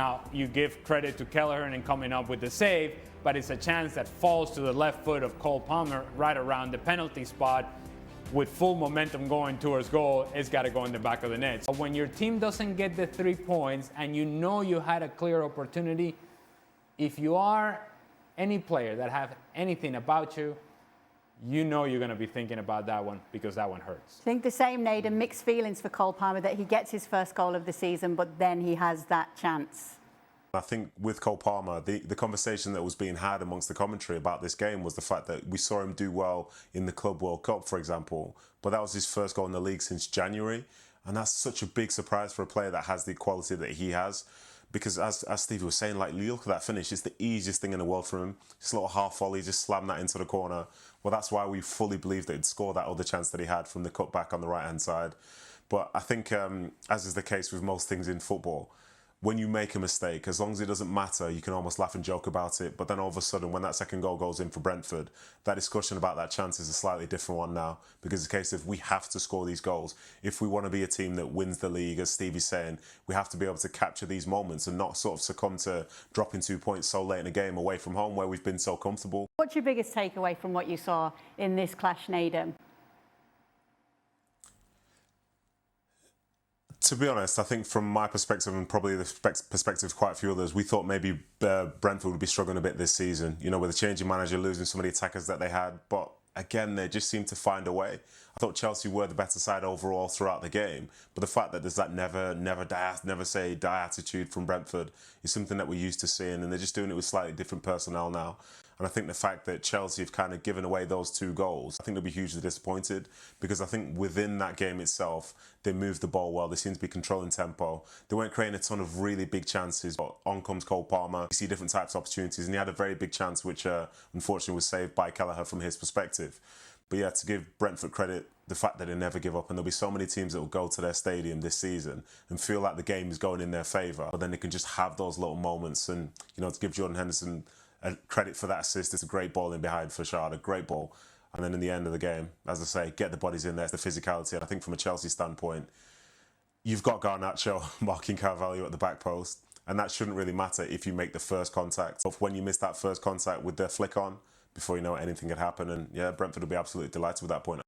Now, you give credit to Kelleher in coming up with the save, but it's a chance that falls to the left foot of Cole Palmer right around the penalty spot. With full momentum going towards goal, it's got to go in the back of the net. So when your team doesn't get the 3 points and you know you had a clear opportunity, if you are any player that have anything about you, you know you're going to be thinking about that one because that one hurts. I think the same, Naden, mixed feelings for Cole Palmer that he gets his first goal of the season, but then he has that chance. I think with Cole Palmer, the conversation that was being had amongst the commentary about this game was the fact that we saw him do well in the Club World Cup, for example, but that was his first goal in the league since January. And that's such a big surprise for a player that has the quality that he has. Because as Stevie was saying, like, look at that finish. It's the easiest thing in the world for him. Just a little half volley, just slam that into the corner. Well, that's why we fully believed that he'd score that other chance that he had from the cutback on the right-hand side. But I think, as is the case with most things in football, when you make a mistake, as long as it doesn't matter, you can almost laugh and joke about it. But then all of a sudden, when that second goal goes in for Brentford, that discussion about that chance is a slightly different one now. Because it's a case of we have to score these goals. If we want to be a team that wins the league, as Stevie's saying, we have to be able to capture these moments and not sort of succumb to dropping 2 points so late in a game away from home where we've been so comfortable. What's your biggest takeaway from what you saw in this clash, Naden? To be honest, I think from my perspective and probably the perspective of quite a few others, we thought maybe Brentford would be struggling a bit this season, you know, with the changing manager, losing some of the attackers that they had. But again, they just seemed to find a way. I thought Chelsea were the better side overall throughout the game. But the fact that there's that never say die attitude from Brentford is something that we're used to seeing. And they're just doing it with slightly different personnel now. And I think the fact that Chelsea have kind of given away those 2 goals, I think they'll be hugely disappointed because I think within that game itself, they moved the ball well. They seem to be controlling tempo. They weren't creating a ton of really big chances, but on comes Cole Palmer. You see different types of opportunities, and he had a very big chance, which unfortunately was saved by Kelleher from his perspective. But yeah, to give Brentford credit, the fact that they never give up, and there'll be so many teams that will go to their stadium this season and feel like the game is going in their favour, but then they can just have those little moments. And, you know, to give Jordan Henderson credit for that assist, it's a great ball in behind for Shard, a great ball. And then in the end of the game, as I say, get the bodies in there, the physicality. And I think from a Chelsea standpoint, you've got Garnacho marking Carvalho at the back post, and that shouldn't really matter if you make the first contact. But when you miss that first contact with their flick on, before you know it, anything could happen. And yeah, Brentford will be absolutely delighted with that point.